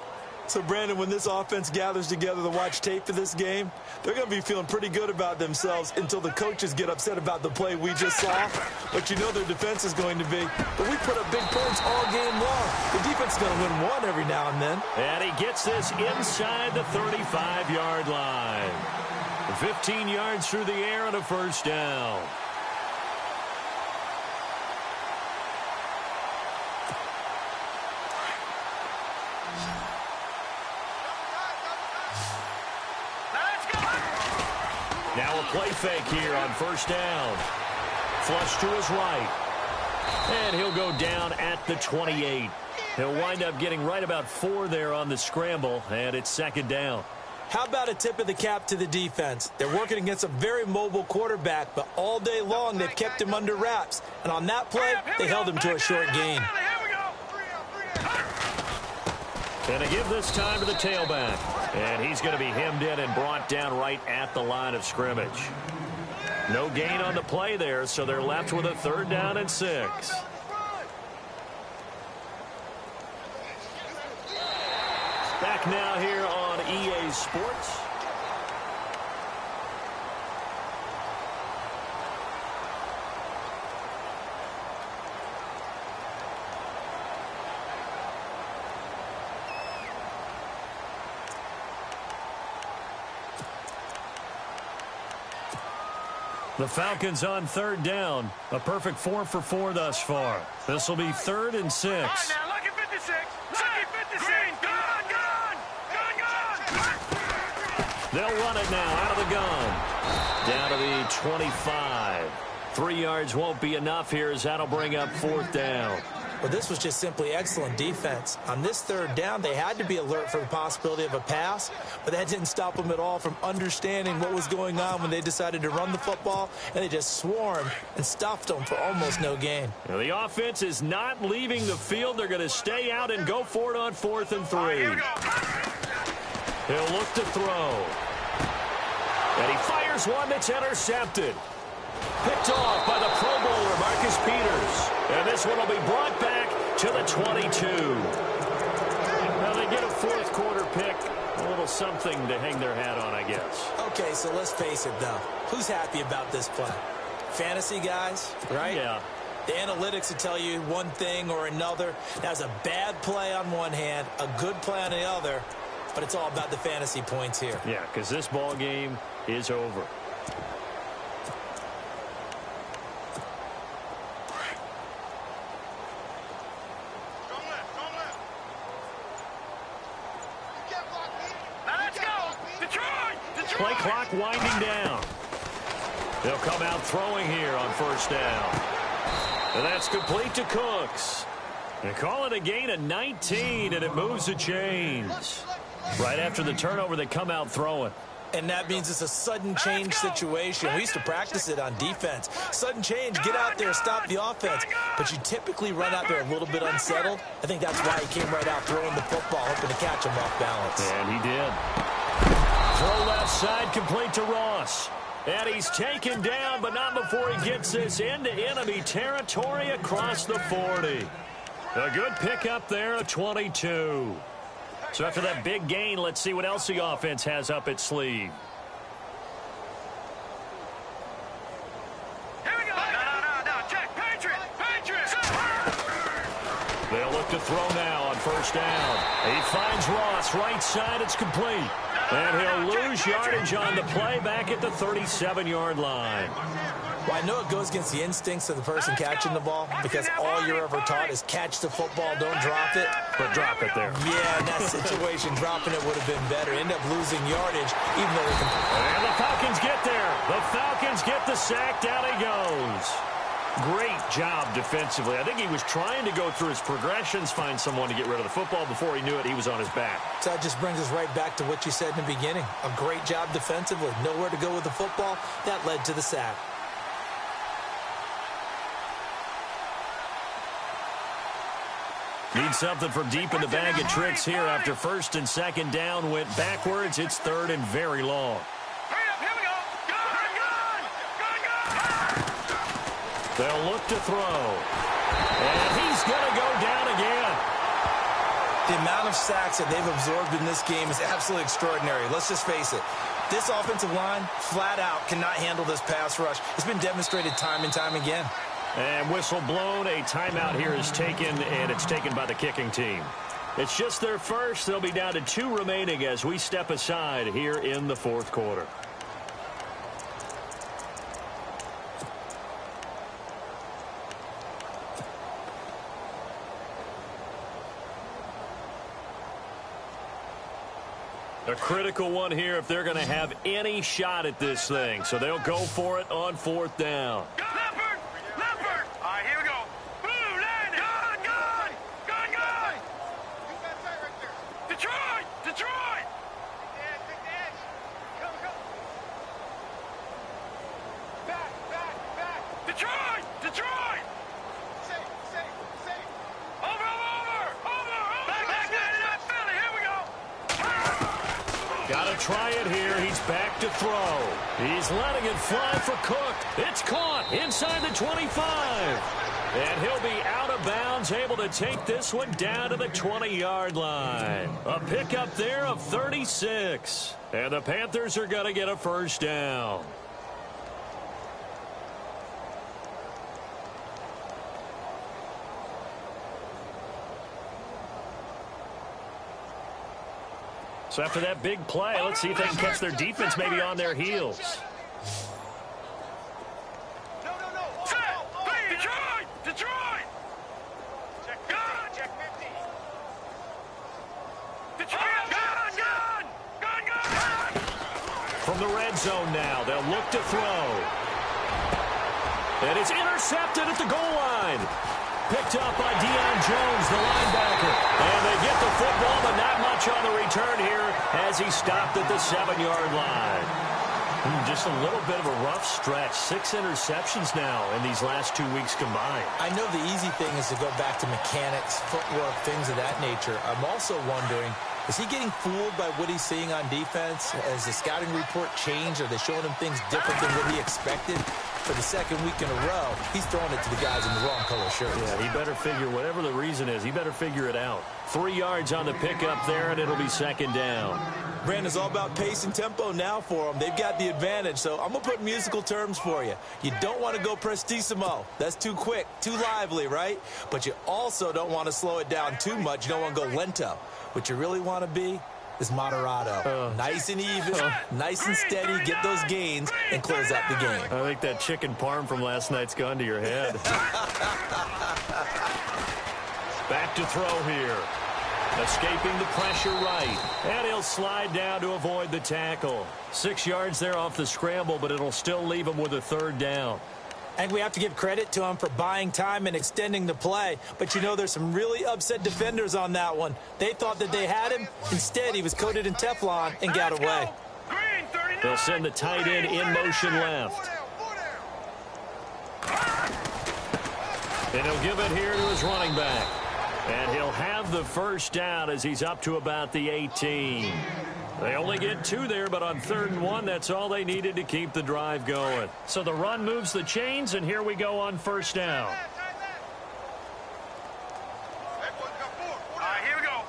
So, Brandon, when this offense gathers together to watch tape for this game, they're going to be feeling pretty good about themselves until the coaches get upset about the play we just saw. But you know their defense is going to be. But we put up big points all game long. The defense is going to win one every now and then. And he gets this inside the 35-yard line. 15 yards through the air and a first down. Now a play fake here on first down. Flush to his right. And he'll go down at the 28. He'll wind up getting right about 4 there on the scramble, and it's 2nd down. How about a tip of the cap to the defense? They're working against a very mobile quarterback, but all day long they've kept him under wraps. And on that play, they held him to a short gain. And a give this time to the tailback. And he's going to be hemmed in and brought down right at the line of scrimmage. No gain on the play there, so they're left with a 3rd down and 6. Back now here on EA Sports. The Falcons on 3rd down. A perfect 4 for 4 thus far. This will be 3rd and 6. All right, now, lucky 56. Lucky 56. Gun. They'll run it now out of the gun. Down to the 25. 3 yards won't be enough here as that'll bring up 4th down. Well, this was just simply excellent defense. On this 3rd down, they had to be alert for the possibility of a pass, but that didn't stop them at all from understanding what was going on when they decided to run the football, and they just swarmed and stuffed them for almost no gain. Now, the offense is not leaving the field. They're going to stay out and go for it on 4th and 3. He'll look to throw. And he fires one that's intercepted. Picked off by the Pro Bowler, Marcus Peters. And this one will be brought back to the 22. Now they get a 4th quarter pick. A little something to hang their hat on, I guess. Okay, so let's face it, though. Who's happy about this play? Fantasy guys, right? Yeah. The analytics will tell you one thing or another. That's a bad play on one hand, a good play on the other, but it's all about the fantasy points here. Yeah, because this ball game is over. play clock winding down. They'll come out throwing here on first down. And that's complete to Cooks. They call it a gain of 19, and it moves the chains. Right after the turnover, they come out throwing. And that means it's a sudden change situation. We used to practice it on defense. Sudden change, get out there, stop the offense. But you typically run out there a little bit unsettled. I think that's why he came right out throwing the football, hoping to catch him off balance. And he did. Throw left side, complete to Ross. And he's taken down, but not before he gets this into enemy territory across the 40. A good pickup there, a 22. So after that big gain, let's see what else the offense has up its sleeve. Here we go. No. Check. Patriots. They'll look to throw now on first down. He finds Ross, right side, it's complete. And he'll lose yardage on the play back at the 37-yard line. Well, I know it goes against the instincts of the person catching the ball because all you're ever taught is catch the football, don't drop it. But drop it there. Yeah, in that situation, dropping it would have been better. End up losing yardage, even though they can. And the Falcons get there. The Falcons get the sack. Down he goes. Great job defensively. I think he was trying to go through his progressions, find someone to get rid of the football. Before he knew it, he was on his back. So that just brings us right back to what you said in the beginning. A great job defensively. Nowhere to go with the football. That led to the sack. Need something from deep in the bag of tricks here after first and second down went backwards. It's third and very long. Hurry up, here we go. Gun. They'll look to throw. And he's going to go down again. The amount of sacks that they've absorbed in this game is absolutely extraordinary. Let's just face it. This offensive line, flat out, cannot handle this pass rush. It's been demonstrated time and time again. And whistle blown. A timeout here is taken, and it's taken by the kicking team. It's just their first. They'll be down to 2 remaining as we step aside here in the fourth quarter. A critical one here if they're going to have any shot at this thing. So they'll go for it on fourth down. Leopard. All right, here we go. Blue, land. Gun. Detroit. Yeah, take the edge. Go. Back. Detroit. Safe. Over. Back. Philly, here we go. Got to try it here. He's back to throw. He's letting it fly for Cook. It's caught inside the 25. And he'll be out of bounds, able to take this one down to the 20-yard line. A pickup there of 36. And the Panthers are going to get a first down. So after that big play, let's see if they can catch their defense maybe on their heels. No. Detroit. Check 50. Detroit. Gun. From the red zone now, they'll look to throw. And it's intercepted at the goal line. Picked up by Deion Jones, the linebacker. And they get the football, but not much on the return here as he stopped at the 7-yard line. Just a little bit of a rough stretch. 6 interceptions now in these last 2 weeks combined. I know the easy thing is to go back to mechanics, footwork, things of that nature. I'm also wondering, is he getting fooled by what he's seeing on defense? Has the scouting report changed? Are they showing him things different than what he expected? For the second week in a row, he's throwing it to the guys in the wrong color shirts. Yeah, he better figure, whatever the reason is, he better figure it out. 3 yards on the pickup there, and it'll be second down. Brandon's all about pace and tempo now for them. They've got the advantage, so I'm going to put musical terms for you. You don't want to go prestissimo. That's too quick, too lively, right? But you also don't want to slow it down too much. You don't want to go lento. What you really want to be is moderato. Nice and even, nice and steady, get those gains, and close out the game. I think that chicken parm from last night's gone to your head. Back to throw here. Escaping the pressure right. And he'll slide down to avoid the tackle. 6 yards there off the scramble, but it'll still leave him with a third down. And we have to give credit to him for buying time and extending the play. But, you know, there's some really upset defenders on that one. They thought that they had him. Instead, he was coated in Teflon and got away. They'll send the tight end in motion left. And he'll give it here to his running back. And he'll have the first down as he's up to about the 18. They only get 2 there, but on 3rd and 1, that's all they needed to keep the drive going. So the run moves the chains, and here we go on first down. Here we go.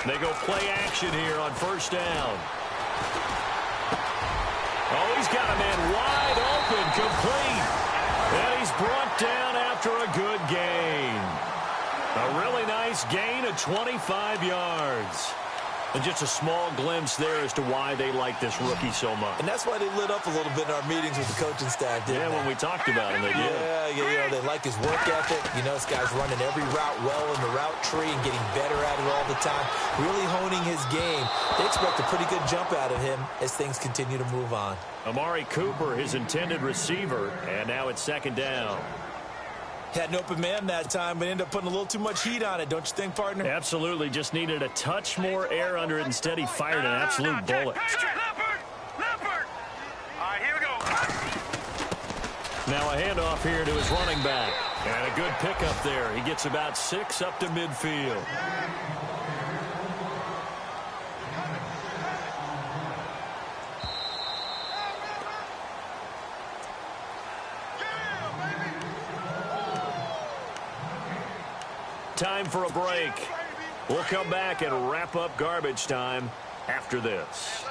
They go play action here on first down. Oh, he's got a man wide open, complete. And he's brought down after a good gain. A really nice gain of 25 yards. And just a small glimpse there as to why they like this rookie so much. And that's why they lit up a little bit in our meetings with the coaching staff, didn't they? When we talked about him, they did. Yeah, they like his work ethic. You know, this guy's running every route well in the route tree and getting better at it all the time, really honing his game. They expect a pretty good jump out of him as things continue to move on. Amari Cooper, his intended receiver, and now it's 2nd down. Had an open man that time, but ended up putting a little too much heat on it, don't you think, partner? Absolutely. Just needed a touch more air under it. Instead, he fired an absolute bullet. Leopard. All right, here we go. Now a handoff here to his running back. And a good pickup there. He gets about 6 up to midfield. Time for a break. We'll come back and wrap up garbage time after this.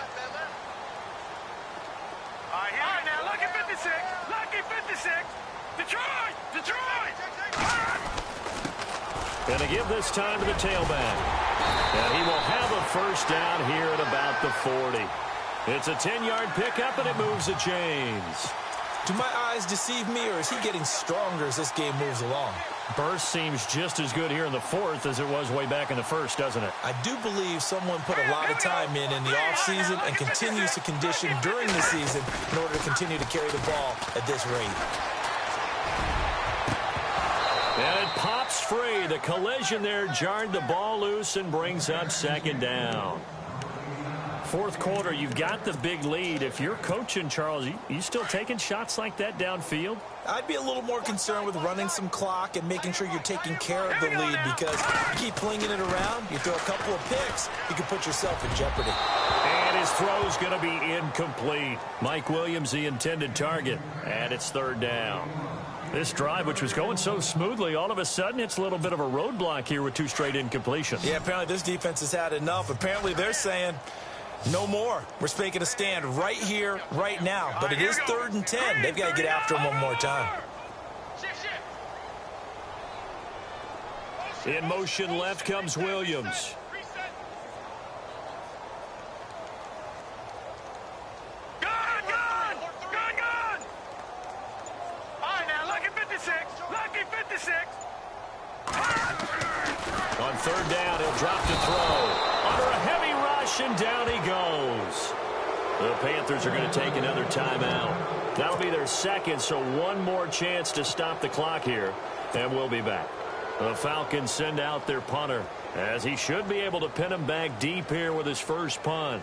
All right, now, lucky 56. Lucky 56. Detroit. And to give this time to the tailback. And he will have a first down here at about the 40. It's a 10-yard pickup, and it moves the chains. Do my eyes deceive me, or is he getting stronger as this game moves along? Burst seems just as good here in the 4th as it was way back in the 1st, doesn't it? I do believe someone put a lot of time in the offseason and continues to condition during the season in order to continue to carry the ball at this rate. And it pops free. The collision there jarred the ball loose and brings up 2nd down. 4th quarter, you've got the big lead. If you're coaching, Charles, you still taking shots like that downfield? I'd be a little more concerned with running some clock and making sure you're taking care of the lead, because you keep flinging it around, you throw a couple of picks, you can put yourself in jeopardy. And his throw's going to be incomplete. Mike Williams, the intended target, and it's 3rd down. This drive, which was going so smoothly, all of a sudden it's a little bit of a roadblock here with 2 straight incompletions. Yeah, apparently this defense has had enough. Apparently they're saying, no more. We're making a stand right here, right now. But it is 3rd and 10. They've got to get after him one more time. In motion left comes Williams. Gun! All right, now, lucky 56. On 3rd down, he'll drop to throw. Under a heavy rush, and down he goes. The Panthers are going to take another timeout. That'll be their 2nd, so one more chance to stop the clock here, and we'll be back. The Falcons send out their punter, as he should be able to pin him back deep here with his first punt.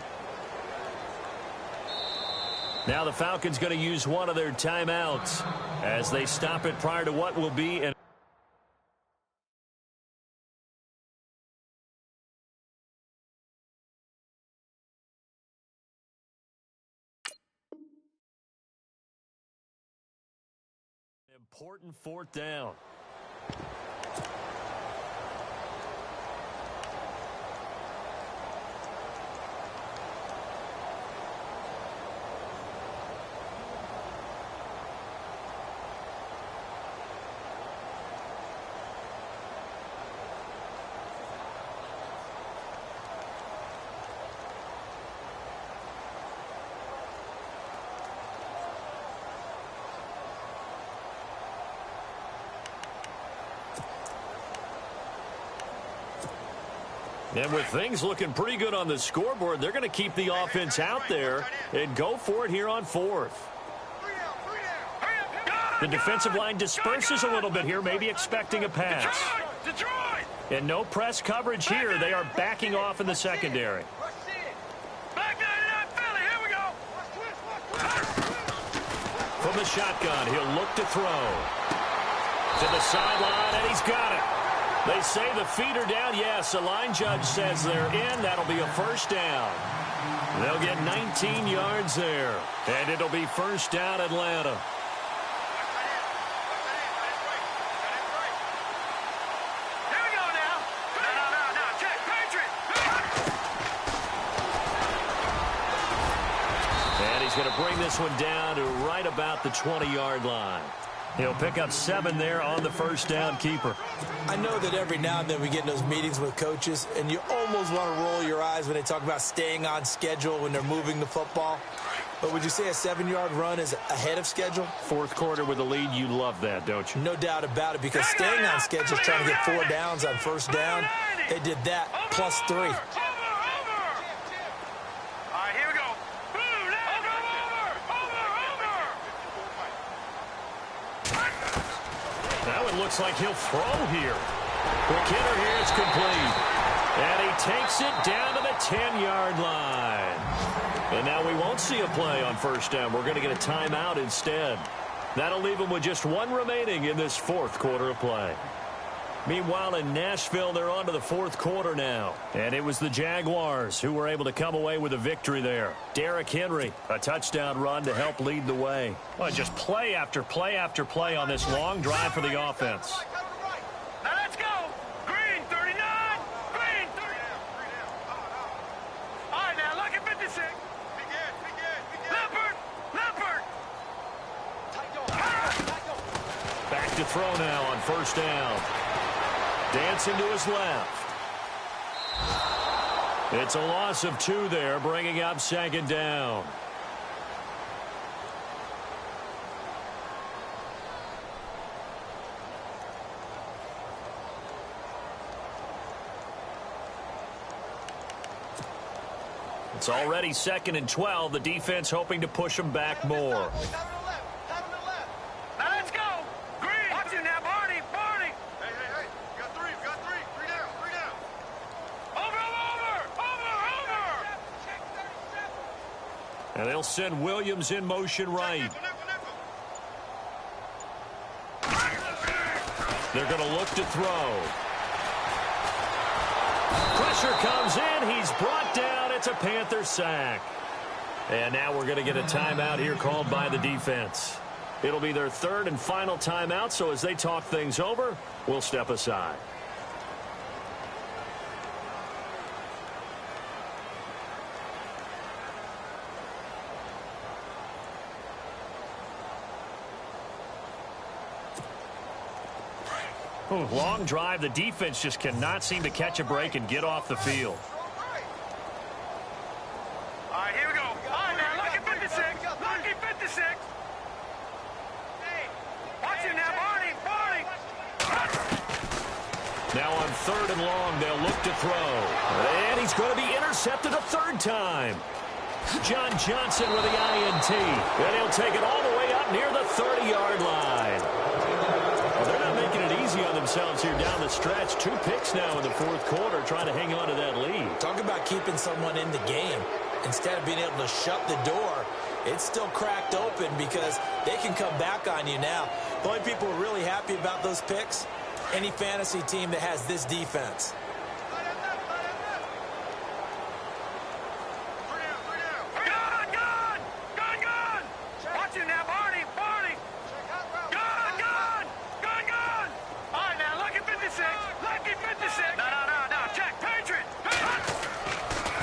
Now the Falcons going to use one of their timeouts as they stop it prior to what will be an important 4th down. And with things looking pretty good on the scoreboard, they're going to keep the offense out there and go for it here on fourth. The defensive line disperses a little bit here, maybe expecting a pass. And no press coverage here. They are backing off in the secondary. From the shotgun, he'll look to throw. To the sideline, and he's got it. They say the feet are down. Yes, the line judge says they're in. That'll be a first down. They'll get 19 yards there. And it'll be first down, Atlanta. And he's going to bring this one down to right about the 20-yard line. He'll pick up 7 there on the first down keeper. I know that every now and then we get in those meetings with coaches, and you almost want to roll your eyes when they talk about staying on schedule when they're moving the football. But would you say a 7-yard run is ahead of schedule? Fourth quarter with a lead, you love that, don't you? No doubt about it, because staying on schedule is trying to get 4 downs on first down. They did that plus 3. Looks like he'll throw here. McKinnon here, it's complete. And he takes it down to the 10-yard line. And now we won't see a play on first down. We're going to get a timeout instead. That'll leave him with just 1 remaining in this fourth quarter of play. Meanwhile, in Nashville, they're on to the fourth quarter now. And it was the Jaguars who were able to come away with a victory there. Derrick Henry, a touchdown run to help lead the way. Well, just play after play after play on this long drive for the offense. Now let's go. Green, 39. Green, 39. All right, now look at 56. Leopard. Back to throw now on first down. Dancing to his left. It's a loss of 2 there, bringing up second down. It's already 2nd and 12. The defense hoping to push them back more. And they'll send Williams in motion right. They're going to look to throw. Pressure comes in. He's brought down. It's a Panther sack. And now we're going to get a timeout here called by the defense. It'll be their 3rd and final timeout, so as they talk things over, we'll step aside. Long drive. The defense just cannot seem to catch a break and get off the field. All right, here we go. All right, now look at 56. Lucky 56. Watch it now, Barney. Now on 3rd and long, they'll look to throw. And he's going to be intercepted a 3rd time. John Johnson with the INT. And he'll take it all the way up near the 30-yard line. They're not making it easy on themselves here down the stretch. 2 picks now in the fourth quarter trying to hang on to that lead. Talk about keeping someone in the game. Instead of being able to shut the door, it's still cracked open because they can come back on you now. The only people who are really happy about those picks, any fantasy team that has this defense.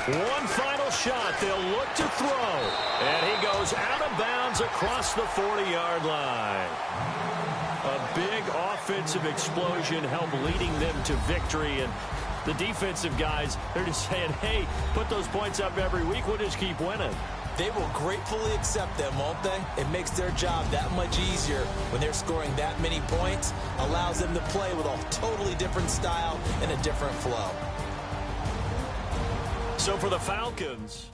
One final shot. They'll look to throw. And he goes out of bounds across the 40-yard line. A big offensive explosion helped leading them to victory. And the defensive guys, they're just saying, hey, put those points up every week. We'll just keep winning. They will gratefully accept them, won't they? It makes their job that much easier when they're scoring that many points. Allows them to play with a totally different style and a different flow. So for the Falcons,